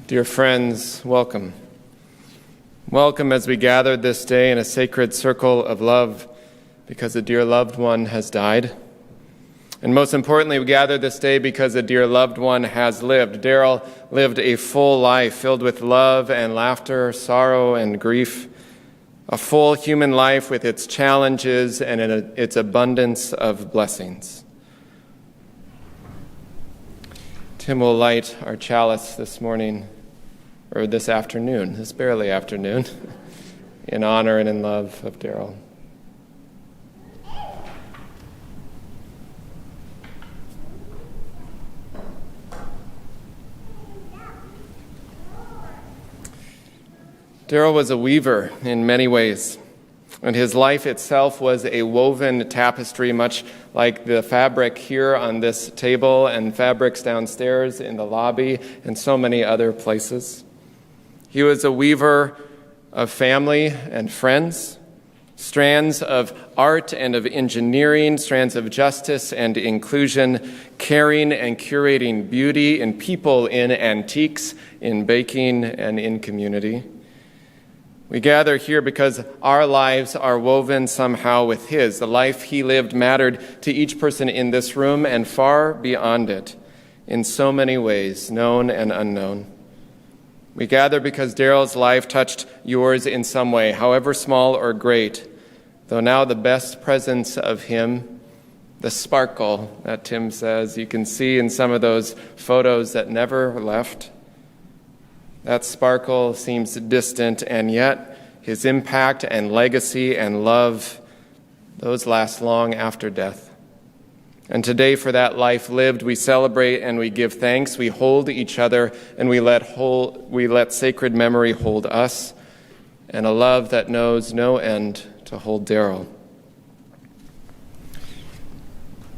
Dear friends, welcome. Welcome as we gather this day in a sacred circle of love because a dear loved one has died. And most importantly, we gather this day because a dear loved one has lived. Darrel lived a full life filled with love and laughter, sorrow and grief, a full human life with its challenges and its abundance of blessings. Tim will light our chalice this morning, or this afternoon, this barely afternoon, in honor and in love of Darrel. Darrel was a weaver in many ways, and his life itself was a woven tapestry, much like the fabric here on this table and fabrics downstairs in the lobby and so many other places. He was a weaver of family and friends, strands of art and of engineering, strands of justice and inclusion, caring and curating beauty in people, in antiques, in baking, and in community. We gather here because our lives are woven somehow with his. The life he lived mattered to each person in this room and far beyond it, in so many ways, known and unknown. We gather because Darrel's life touched yours in some way, however small or great, though now the best presence of him, the sparkle that Tim says, you can see in some of those photos that never left. That sparkle seems distant, and yet his impact and legacy and love, those last long after death. And today, for that life lived, we celebrate and we give thanks. We hold each other, and we let sacred memory hold us, and a love that knows no end to hold Darrel.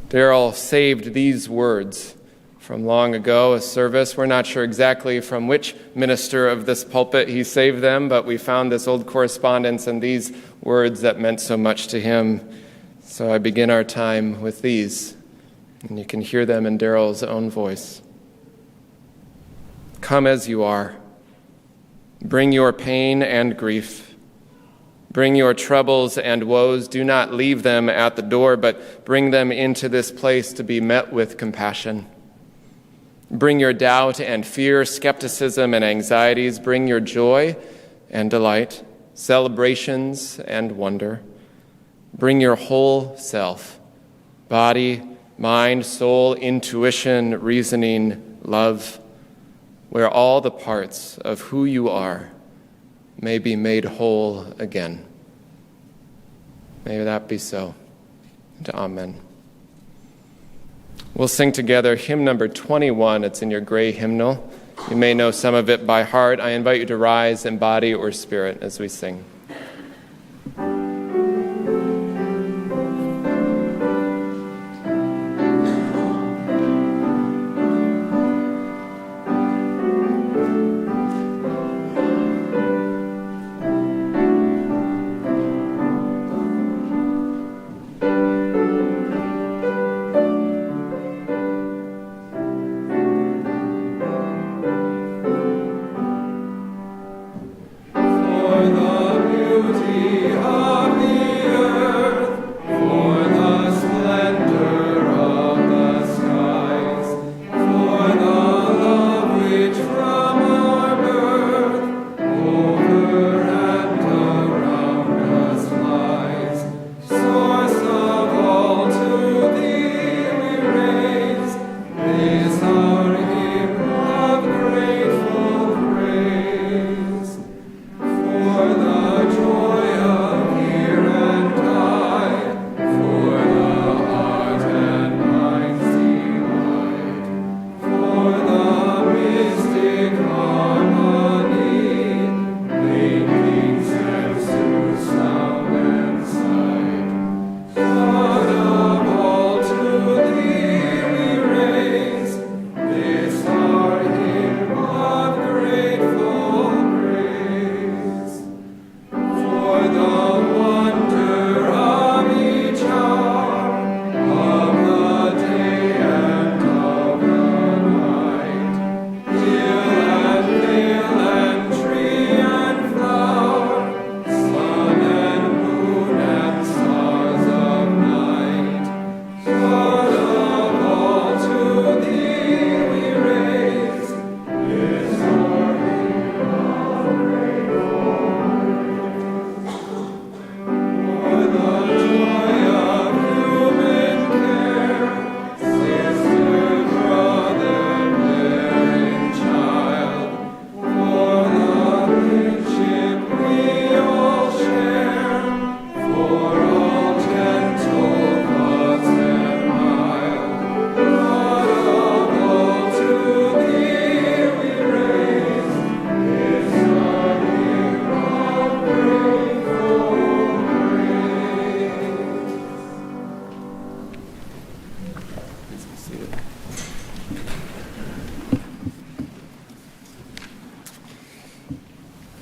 Darrel saved these words from long ago, a service. We're not sure exactly from which minister of this pulpit he saved them, but we found this old correspondence and these words that meant so much to him. So I begin our time with these, and you can hear them in Darrel's own voice. Come as you are. Bring your pain and grief. Bring your troubles and woes. Do not leave them at the door, but bring them into this place to be met with compassion. Bring your doubt and fear, skepticism and anxieties. Bring your joy and delight, celebrations and wonder. Bring your whole self, body, mind, soul, intuition, reasoning, love, where all the parts of who you are may be made whole again. May that be so. And amen. We'll sing together hymn number 21. It's in your gray hymnal. You may know some of it by heart. I invite you to rise in body or spirit as we sing. For the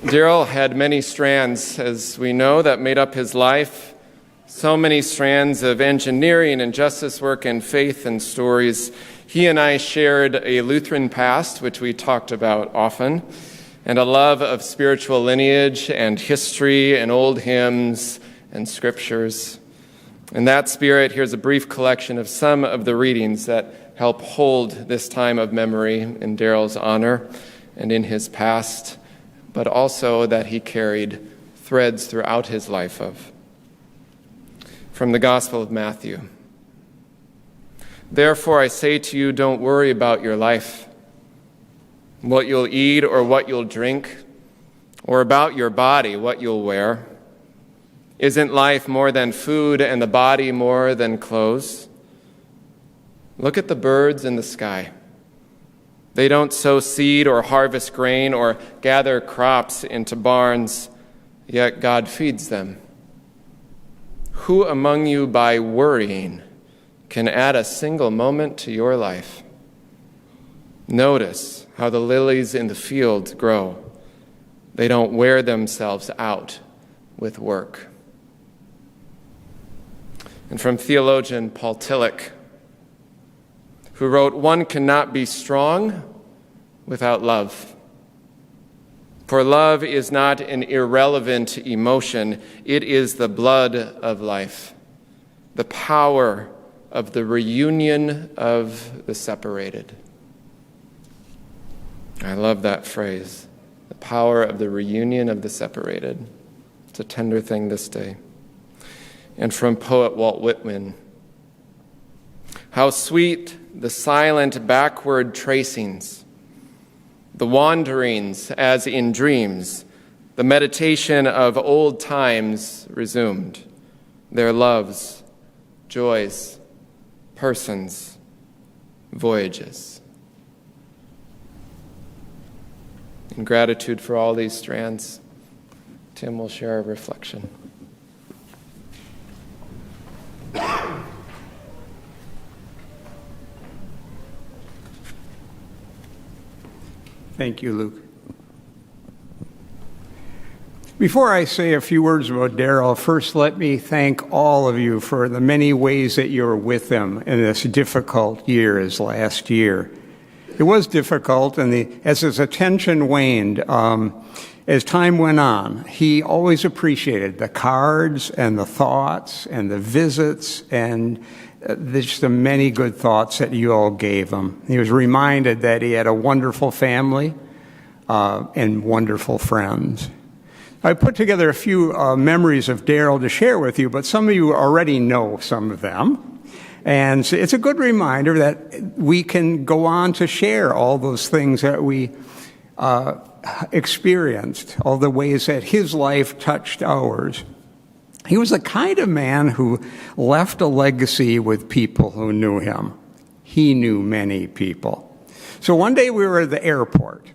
Darrel had many strands, as we know, that made up his life. So many strands of engineering and justice work and faith and stories. He and I shared a Lutheran past, which we talked about often, and a love of spiritual lineage and history and old hymns and scriptures. In that spirit, here's a brief collection of some of the readings that help hold this time of memory in Darrel's honor and in his past, but also that he carried threads throughout his life of. From the Gospel of Matthew. Therefore I say to you, don't worry about your life, what you'll eat or what you'll drink, or about your body, what you'll wear. Isn't life more than food and the body more than clothes? Look at the birds in the sky. They don't sow seed or harvest grain or gather crops into barns, yet God feeds them. Who among you, by worrying, can add a single moment to your life? Notice how the lilies in the field grow. They don't wear themselves out with work. And from theologian Paul Tillich, who wrote, one cannot be strong without love. For love is not an irrelevant emotion. It is the blood of life, the power of the reunion of the separated. I love that phrase, the power of the reunion of the separated. It's a tender thing this day. And from poet Walt Whitman, how sweet the silent backward tracings, the wanderings as in dreams, the meditation of old times resumed, their loves, joys, persons, voyages. In gratitude for all these strands, Tim will share a reflection. Thank you, Luke. Before I say a few words about Darrel, first let me thank all of you for the many ways that you were with him in this difficult year as last year. It was difficult, and as his attention waned, as time went on, he always appreciated the cards and the thoughts and the visits and just the many good thoughts that you all gave him. He was reminded that he had a wonderful family and wonderful friends. I put together a few memories of Darrel to share with you, but some of you already know some of them. And so it's a good reminder that we can go on to share all those things that we experienced, all the ways that his life touched ours. He was the kind of man who left a legacy with people who knew him. He knew many people. So one day we were at the airport,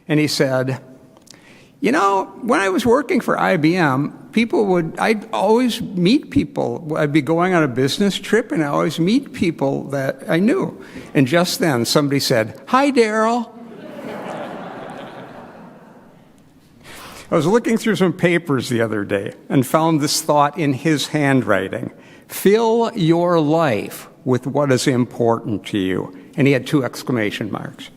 and he said, you know, when I was working for IBM, I'd always meet people. I'd be going on a business trip, and I always meet people that I knew. And just then, somebody said, "Hi, Darrel." I was looking through some papers the other day and found this thought in his handwriting. Fill your life with what is important to you. And he had 2 exclamation marks.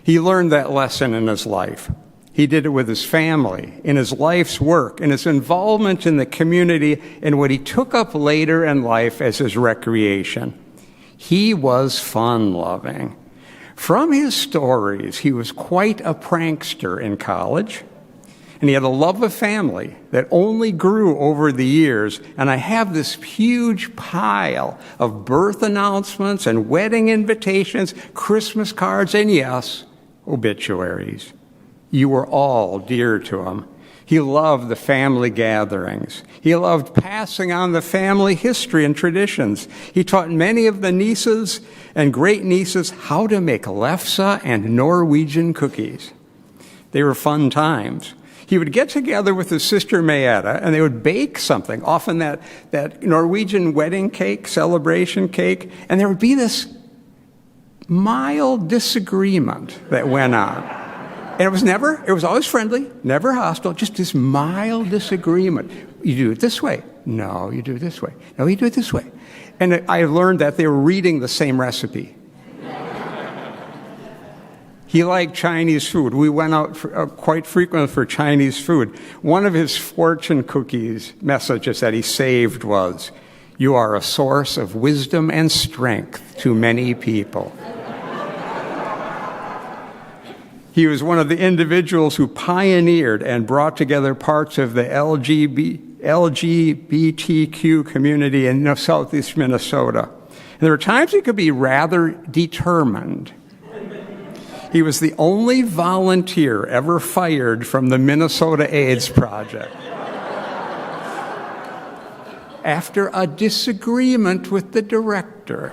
He learned that lesson in his life. He did it with his family, in his life's work, in his involvement in the community, and what he took up later in life as his recreation. He was fun-loving. From his stories, he was quite a prankster in college, and he had a love of family that only grew over the years. And I have this huge pile of birth announcements and wedding invitations, Christmas cards, and yes, obituaries. You were all dear to him. He loved the family gatherings. He loved passing on the family history and traditions. He taught many of the nieces and great-nieces how to make lefse and Norwegian cookies. They were fun times. He would get together with his sister Mayetta, and they would bake something, often that Norwegian wedding cake, celebration cake, and there would be this mild disagreement that went on. And it was always friendly, never hostile, just this mild disagreement. You do it this way. No, you do it this way. No, you do it this way. And I learned that they were reading the same recipe. He liked Chinese food. We went out quite frequently for Chinese food. One of his fortune cookies messages that he saved was, "You are a source of wisdom and strength to many people." He was one of the individuals who pioneered and brought together parts of the LGBTQ community in southeast Minnesota. And there were times he could be rather determined. He was the only volunteer ever fired from the Minnesota AIDS Project after a disagreement with the director.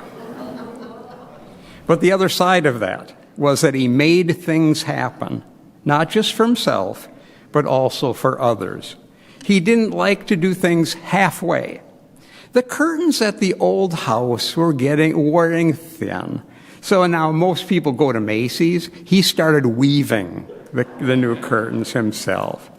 But the other side of that was that he made things happen, not just for himself, but also for others. He didn't like to do things halfway. The curtains at the old house were wearing thin. So now most people go to Macy's. He started weaving the new curtains himself.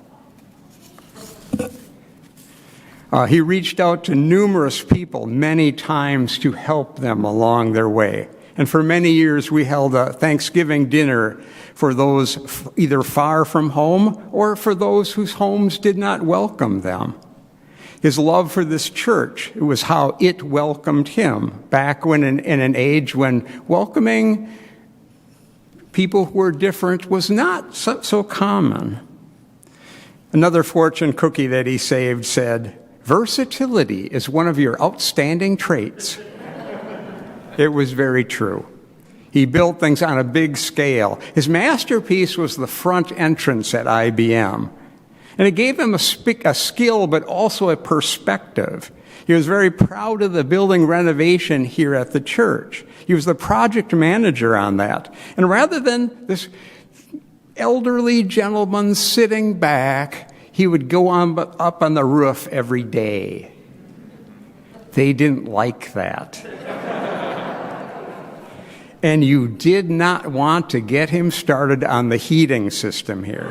He reached out to numerous people many times to help them along their way. And for many years, we held a Thanksgiving dinner for those either far from home or for those whose homes did not welcome them. His love for this church, it was how it welcomed him back when in an age when welcoming people who were different was not so common. Another fortune cookie that he saved said, "Versatility is one of your outstanding traits." It was very true. He built things on a big scale. His masterpiece was the front entrance at IBM. And it gave him a skill, but also a perspective. He was very proud of the building renovation here at the church. He was the project manager on that. And rather than this elderly gentleman sitting back, he would go up on the roof every day. They didn't like that. And you did not want to get him started on the heating system here.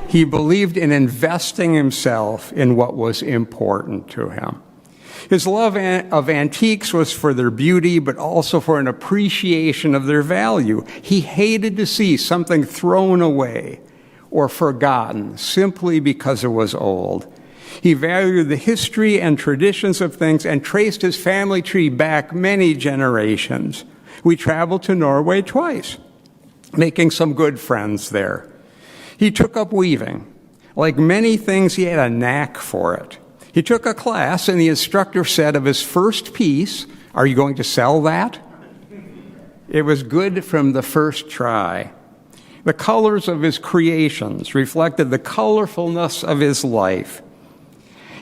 He believed in investing himself in what was important to him. His love of antiques was for their beauty, but also for an appreciation of their value. He hated to see something thrown away or forgotten simply because it was old. He valued the history and traditions of things and traced his family tree back many generations. We traveled to Norway twice, making some good friends there. He took up weaving. Like many things, he had a knack for it. He took a class, and the instructor said of his first piece, "Are you going to sell that?" It was good from the first try. The colors of his creations reflected the colorfulness of his life.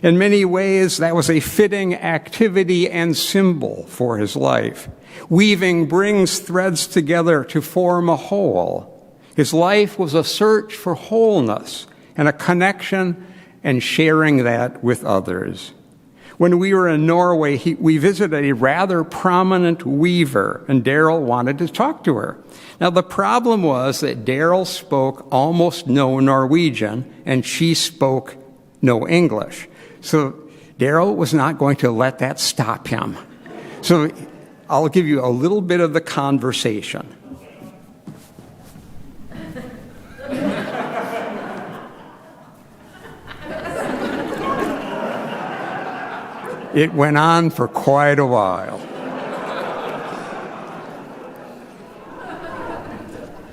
In many ways, that was a fitting activity and symbol for his life. Weaving brings threads together to form a whole. His life was a search for wholeness and a connection and sharing that with others. When we were in Norway, we visited a rather prominent weaver, and Darrel wanted to talk to her. Now, the problem was that Darrel spoke almost no Norwegian, and she spoke no English. So Darrel was not going to let that stop him. So I'll give you a little bit of the conversation. It went on for quite a while.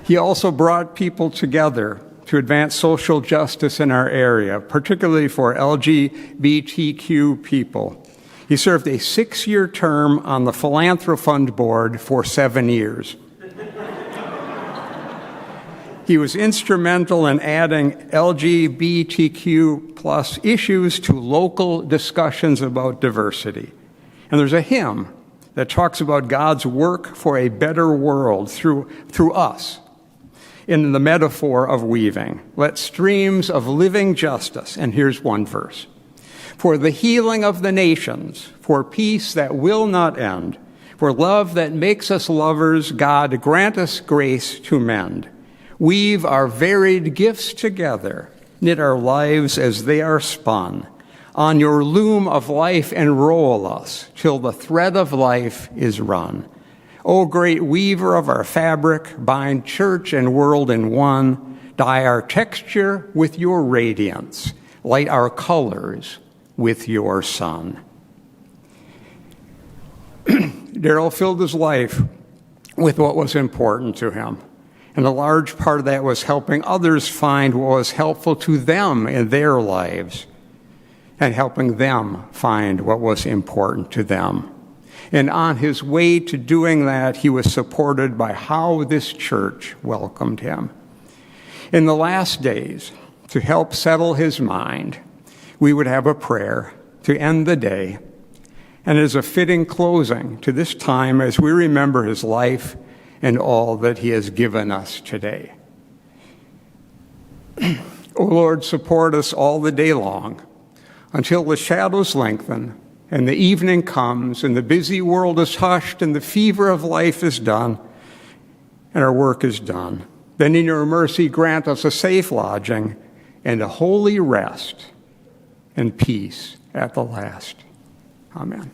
He also brought people together to advance social justice in our area, particularly for LGBTQ people. He served a 6-year term on the Philanthropund Board for 7 years. He was instrumental in adding LGBTQ plus issues to local discussions about diversity. And there's a hymn that talks about God's work for a better world through us, in the metaphor of weaving. Let streams of living justice, and here's one verse, for the healing of the nations, for peace that will not end, For love that makes us lovers, God, grant us grace to mend. Weave our varied gifts together, knit our lives as they are spun. On your loom of life enroll us, till the thread of life is run. O great weaver of our fabric, bind church and world in one. Dye our texture with your radiance, light our colors with your sun. Darrel filled his life with what was important to him. And a large part of that was helping others find what was helpful to them in their lives and helping them find what was important to them. And on his way to doing that, he was supported by how this church welcomed him. In the last days, to help settle his mind, we would have a prayer to end the day, and as a fitting closing to this time as we remember his life and all that he has given us today. O Lord, support us all the day long until the shadows lengthen and the evening comes and the busy world is hushed and the fever of life is done and our work is done. Then in your mercy grant us a safe lodging and a holy rest and peace at the last. Amen.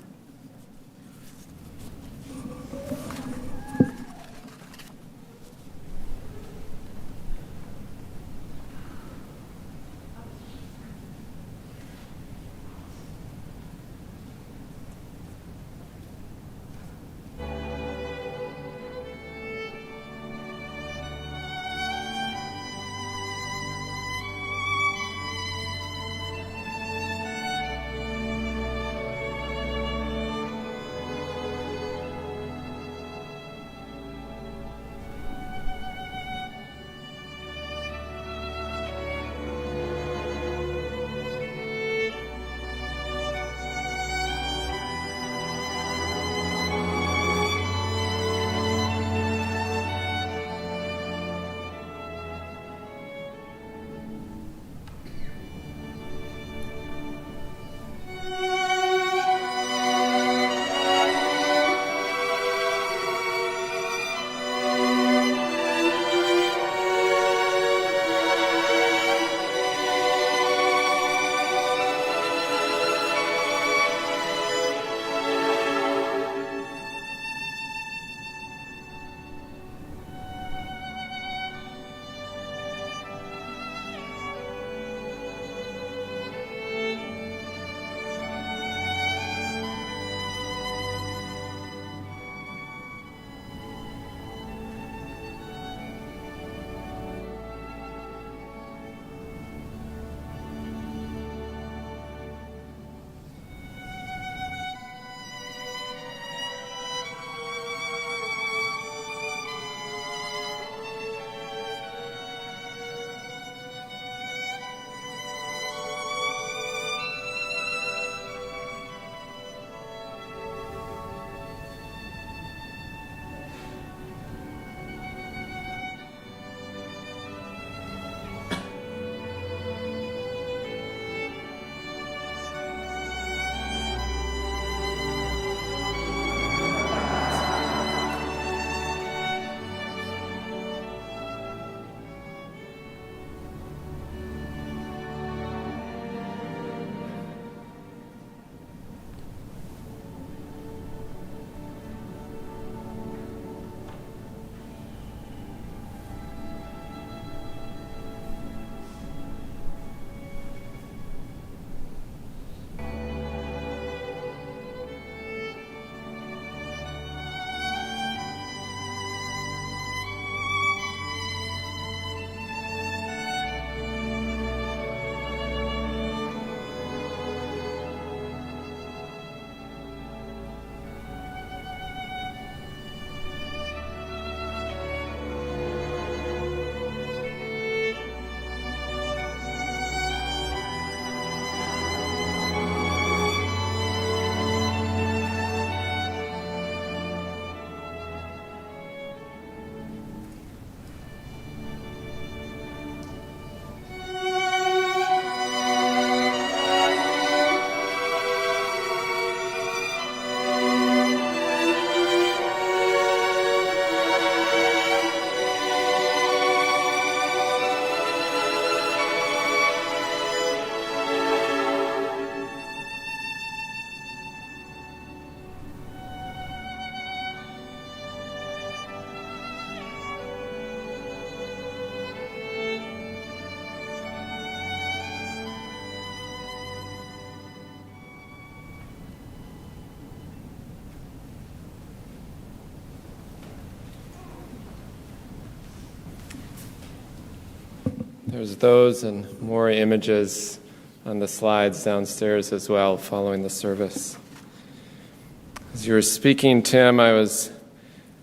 There's those and more images on the slides downstairs as well following the service. As you were speaking, Tim, I was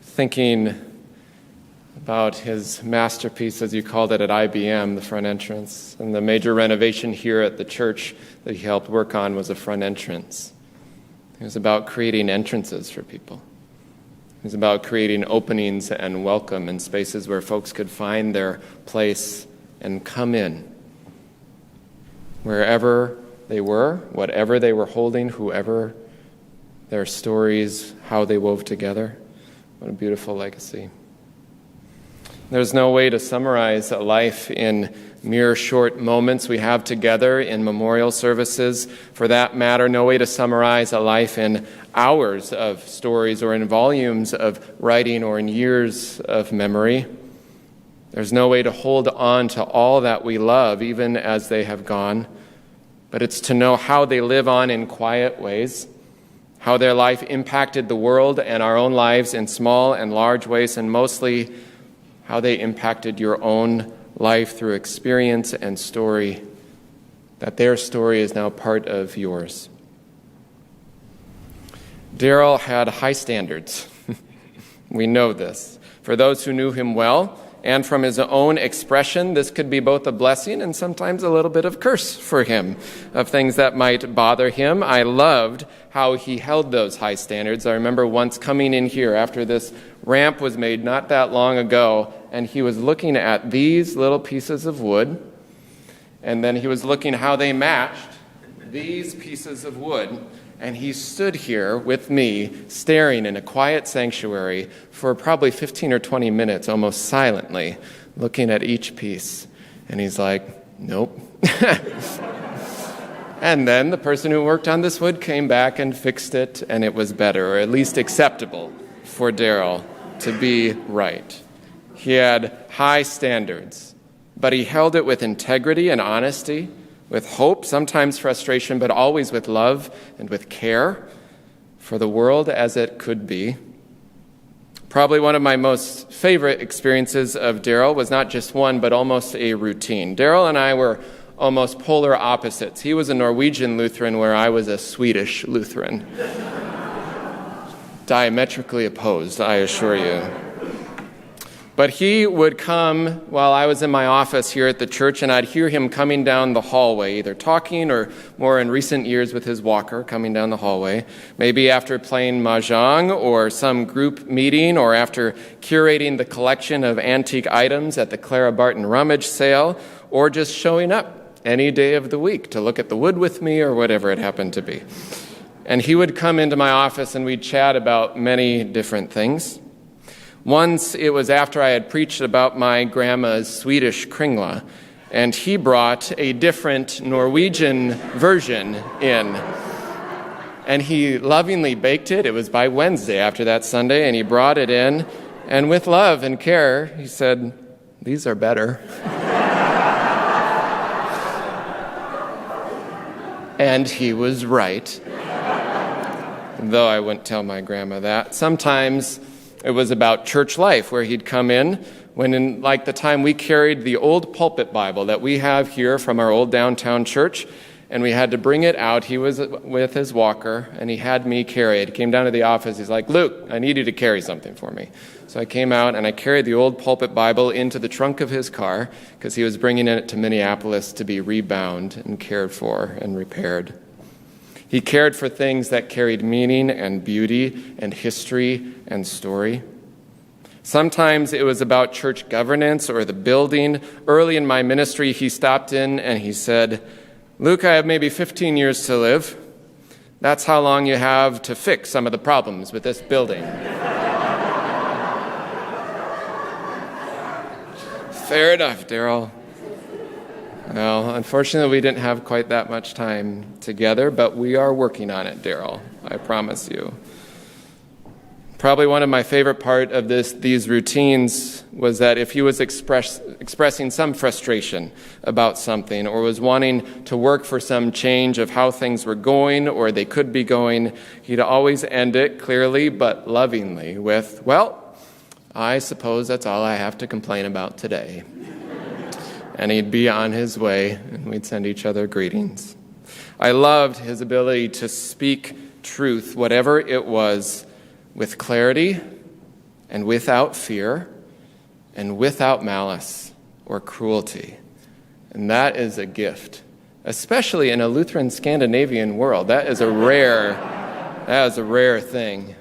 thinking about his masterpiece, as you called it, at IBM, the front entrance. And the major renovation here at the church that he helped work on was a front entrance. It was about creating entrances for people. It was about creating openings and welcome and spaces where folks could find their place and come in. Wherever they were, whatever they were holding, whoever their stories, how they wove together. What a beautiful legacy. There's no way to summarize a life in mere short moments we have together in memorial services. For that matter, no way to summarize a life in hours of stories or in volumes of writing or in years of memory. There's no way to hold on to all that we love, even as they have gone. But it's to know how they live on in quiet ways, how their life impacted the world and our own lives in small and large ways, and mostly how they impacted your own life through experience and story, that their story is now part of yours. Darrel had high standards. We know this. For those who knew him well, and from his own expression, this could be both a blessing and sometimes a little bit of curse for him, of things that might bother him. I loved how he held those high standards. I remember once coming in here after this ramp was made not that long ago, and he was looking at these little pieces of wood, and then he was looking how they matched these pieces of wood. And he stood here with me, staring in a quiet sanctuary for probably 15 or 20 minutes, almost silently, looking at each piece. And he's like, nope. And then the person who worked on this wood came back and fixed it, and it was better, or at least acceptable for Darrel to be right. He had high standards, but he held it with integrity and honesty, with hope, sometimes frustration, but always with love and with care for the world as it could be. Probably one of my most favorite experiences of Darrel was not just one, but almost a routine. Darrel and I were almost polar opposites. He was a Norwegian Lutheran, where I was a Swedish Lutheran. Diametrically opposed, I assure you. But he would come while I was in my office here at the church, and I'd hear him coming down the hallway, either talking or more in recent years with his walker coming down the hallway, maybe after playing mahjong or some group meeting, or after curating the collection of antique items at the Clara Barton rummage sale, or just showing up any day of the week to look at the wood with me or whatever it happened to be. And he would come into my office and we'd chat about many different things. Once it was after I had preached about my grandma's Swedish kringla, and he brought a different Norwegian version in. And he lovingly baked it. It was by Wednesday after that Sunday, and he brought it in. And with love and care, he said, "These are better." And he was right. Though I wouldn't tell my grandma that. Sometimes it was about church life, where he'd come in when, in like the time we carried the old pulpit Bible that we have here from our old downtown church, and we had to bring it out. He was with his walker, and he had me carry it. He came down to the office. He's like, "Luke, I need you to carry something for me." So I came out, and I carried the old pulpit Bible into the trunk of his car, because he was bringing it to Minneapolis to be rebound and cared for and repaired. He cared for things that carried meaning and beauty and history and story. Sometimes it was about church governance or the building. Early in my ministry, he stopped in and he said, "Luke, I have maybe 15 years to live. That's how long you have to fix some of the problems with this building." Fair enough, Darrel. Well, unfortunately, we didn't have quite that much time together, but we are working on it, Darrel, I promise you. Probably one of my favorite part of these routines was that if he was expressing some frustration about something, or was wanting to work for some change of how things were going or they could be going, he'd always end it clearly but lovingly with, "Well, I suppose that's all I have to complain about today." and he'd be on his way, and we'd send each other greetings. I loved his ability to speak truth, whatever it was, with clarity and without fear and without malice or cruelty. And that is a gift, especially in a Lutheran Scandinavian world. That is a rare thing.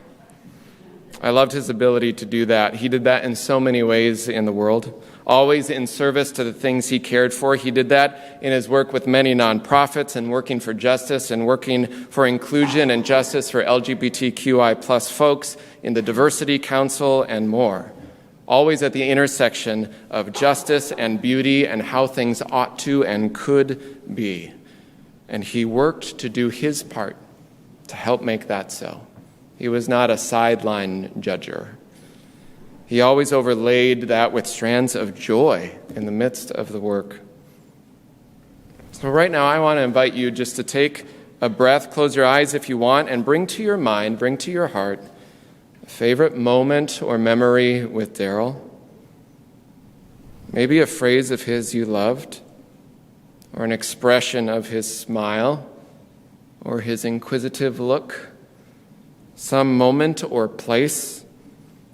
I loved his ability to do that. He did that in so many ways in the world, always in service to the things he cared for. He did that in his work with many nonprofits and working for justice and working for inclusion and justice for LGBTQI plus folks in the Diversity Council and more. Always at the intersection of justice and beauty and how things ought to and could be. And he worked to do his part to help make that so. He was not a sideline judger. He always overlaid that with strands of joy in the midst of the work. So right now I want to invite you just to take a breath, close your eyes if you want, and bring to your mind, bring to your heart, a favorite moment or memory with Darrel. Maybe a phrase of his you loved, or an expression of his smile, or his inquisitive look. Some moment or place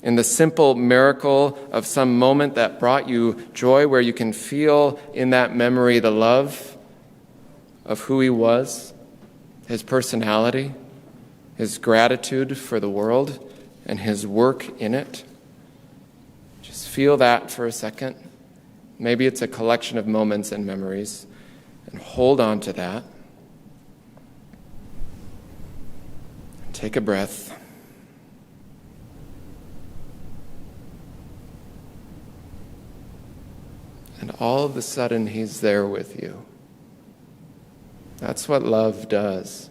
in the simple miracle of some moment that brought you joy, where you can feel in that memory the love of who he was, his personality, his gratitude for the world, and his work in it. Just feel that for a second. Maybe it's a collection of moments and memories, and hold on to that. Take a breath. And all of a sudden, he's there with you. That's what love does.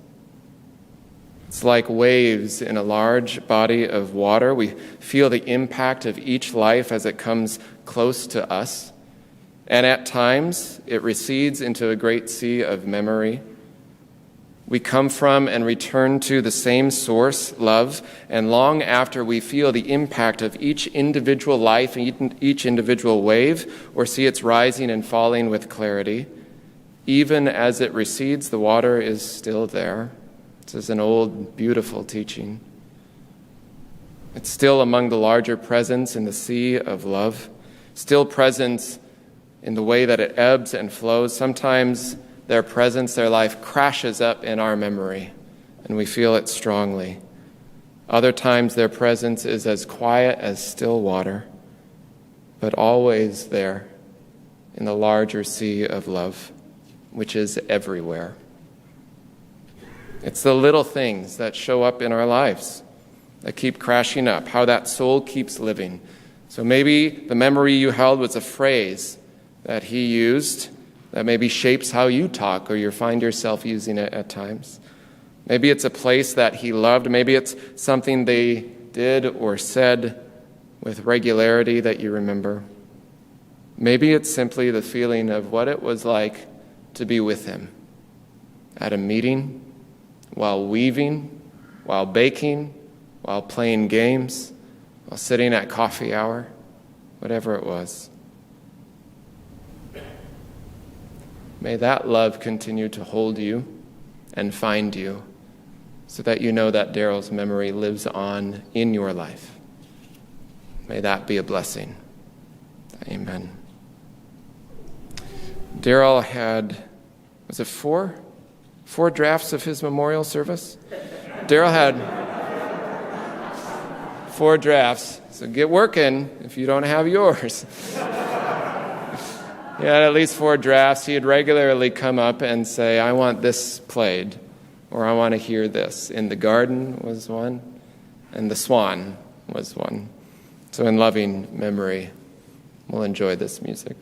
It's like waves in a large body of water. We feel the impact of each life as it comes close to us. And at times, it recedes into a great sea of memory. We come from and return to the same source, love, and long after we feel the impact of each individual life and each individual wave, or see its rising and falling with clarity, even as it recedes, the water is still there. This is an old, beautiful teaching. It's still among the larger presents in the sea of love, still present in the way that it ebbs and flows. Sometimes their presence, their life crashes up in our memory, and we feel it strongly. Other times their presence is as quiet as still water, but always there in the larger sea of love, which is everywhere. It's the little things that show up in our lives that keep crashing up, how that soul keeps living. So maybe the memory you held was a phrase that he used that maybe shapes how you talk, or you find yourself using it at times. Maybe it's a place that he loved. Maybe it's something they did or said with regularity that you remember. Maybe it's simply the feeling of what it was like to be with him at a meeting, while weaving, while baking, while playing games, while sitting at coffee hour, whatever it was. May that love continue to hold you and find you, so that you know that Darrel's memory lives on in your life. May that be a blessing. Amen. Darrel had, was it four drafts of his memorial service? Darrel had 4 drafts, so get working if you don't have yours. He had at least 4 drafts. He'd regularly come up and say, I want this played, or I want to hear this. In the Garden was one, and The Swan was one. So in loving memory, we'll enjoy this music.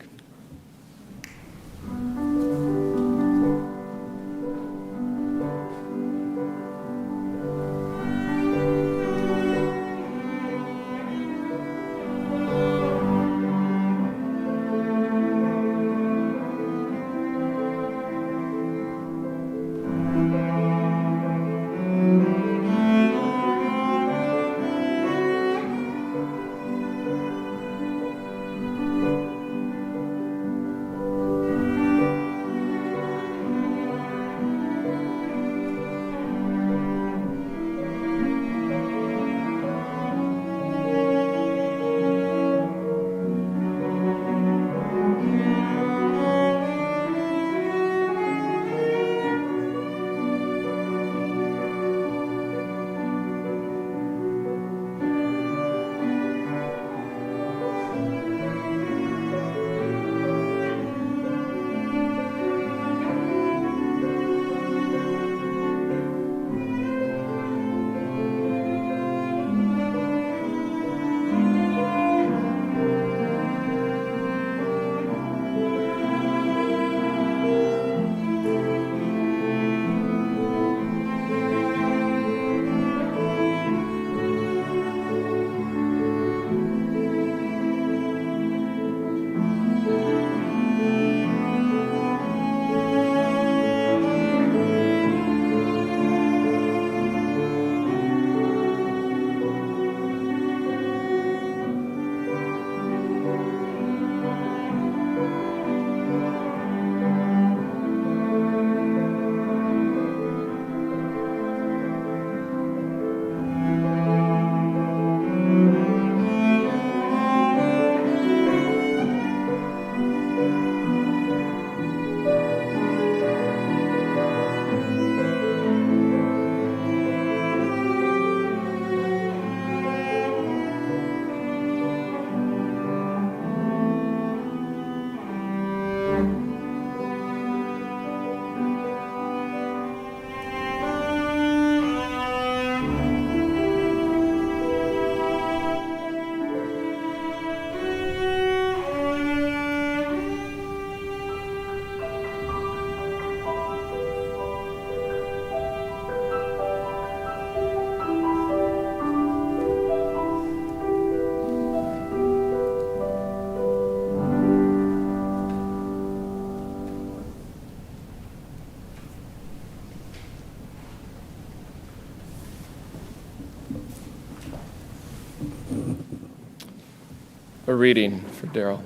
A reading for Darrel.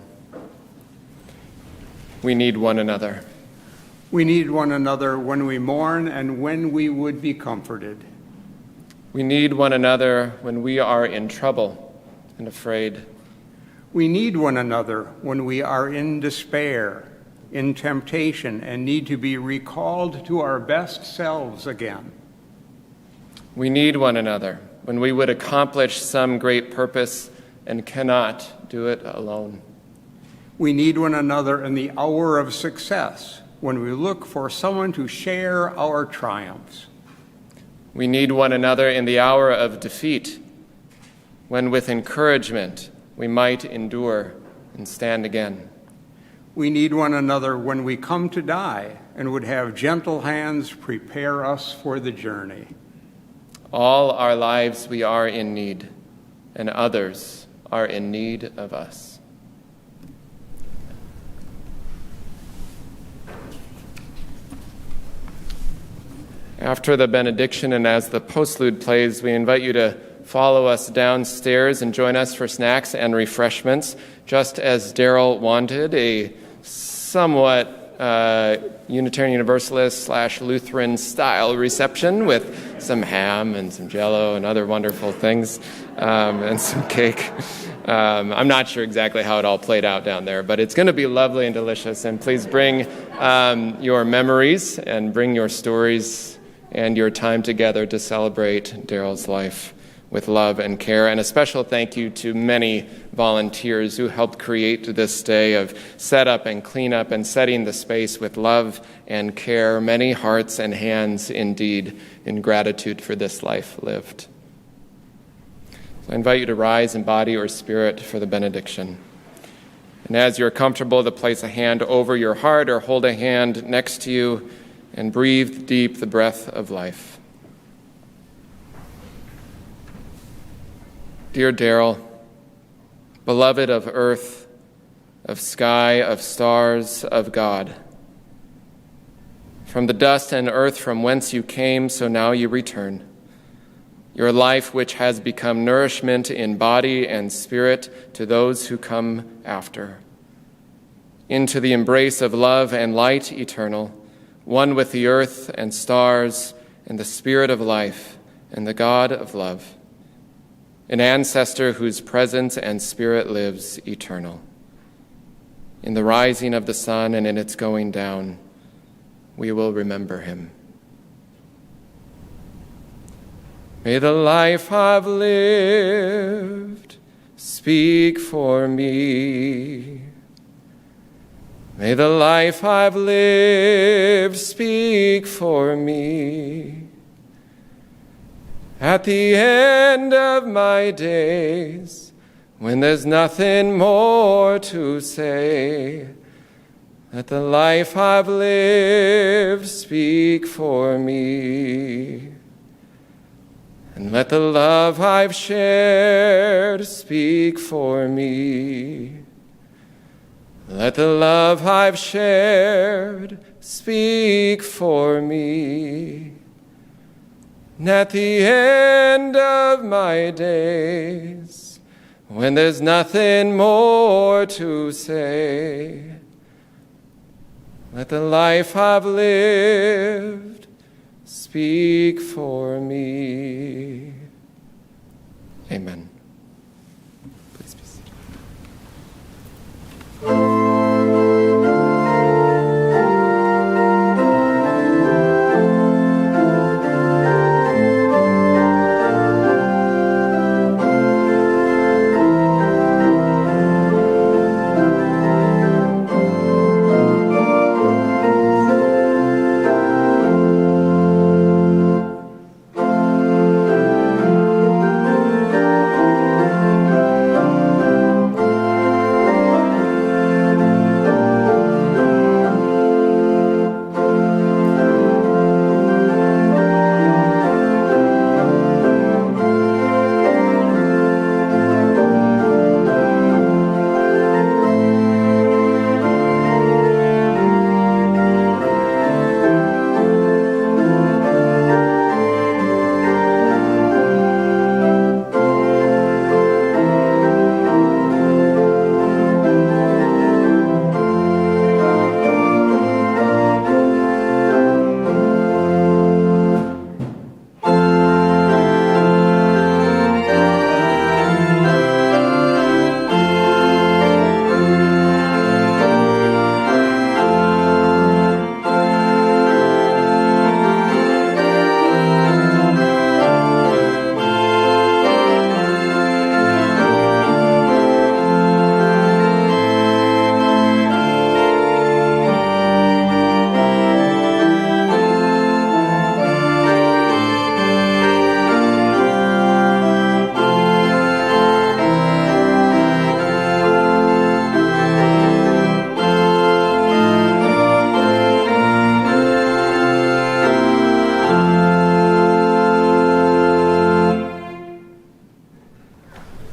We need one another. We need one another when we mourn and when we would be comforted. We need one another when we are in trouble and afraid. We need one another when we are in despair, in temptation, and need to be recalled to our best selves again. We need one another when we would accomplish some great purpose and cannot do it alone. We need one another in the hour of success, when we look for someone to share our triumphs. We need one another in the hour of defeat, when with encouragement we might endure and stand again. We need one another when we come to die and would have gentle hands prepare us for the journey. All our lives we are in need, and others are in need of us. After the benediction and as the postlude plays, we invite you to follow us downstairs and join us for snacks and refreshments, just as Darrel wanted, a somewhat Unitarian Universalist / Lutheran style reception with some ham and some Jell-O and other wonderful things, and some cake. I'm not sure exactly how it all played out down there, but it's going to be lovely and delicious. And please bring your memories and bring your stories and your time together to celebrate Darrel's life with love and care. And a special thank you to many volunteers who helped create this day of setup and cleanup and setting the space with love and care. Many hearts and hands indeed in gratitude for this life lived. So I invite you to rise in body or spirit for the benediction. And as you're comfortable, to place a hand over your heart or hold a hand next to you and breathe deep the breath of life. Dear Darrel, beloved of earth, of sky, of stars, of God, from the dust and earth from whence you came, so now you return. Your life, which has become nourishment in body and spirit to those who come after, into the embrace of love and light eternal, one with the earth and stars and the spirit of life and the God of love, an ancestor whose presence and spirit lives eternal. In the rising of the sun and in its going down, we will remember him. May the life I've lived speak for me. May the life I've lived speak for me. At the end of my days, when there's nothing more to say, let the life I've lived speak for me. And let the love I've shared speak for me. Let the love I've shared speak for me. And at the end of my days, when there's nothing more to say, let the life I've lived speak for me. Amen.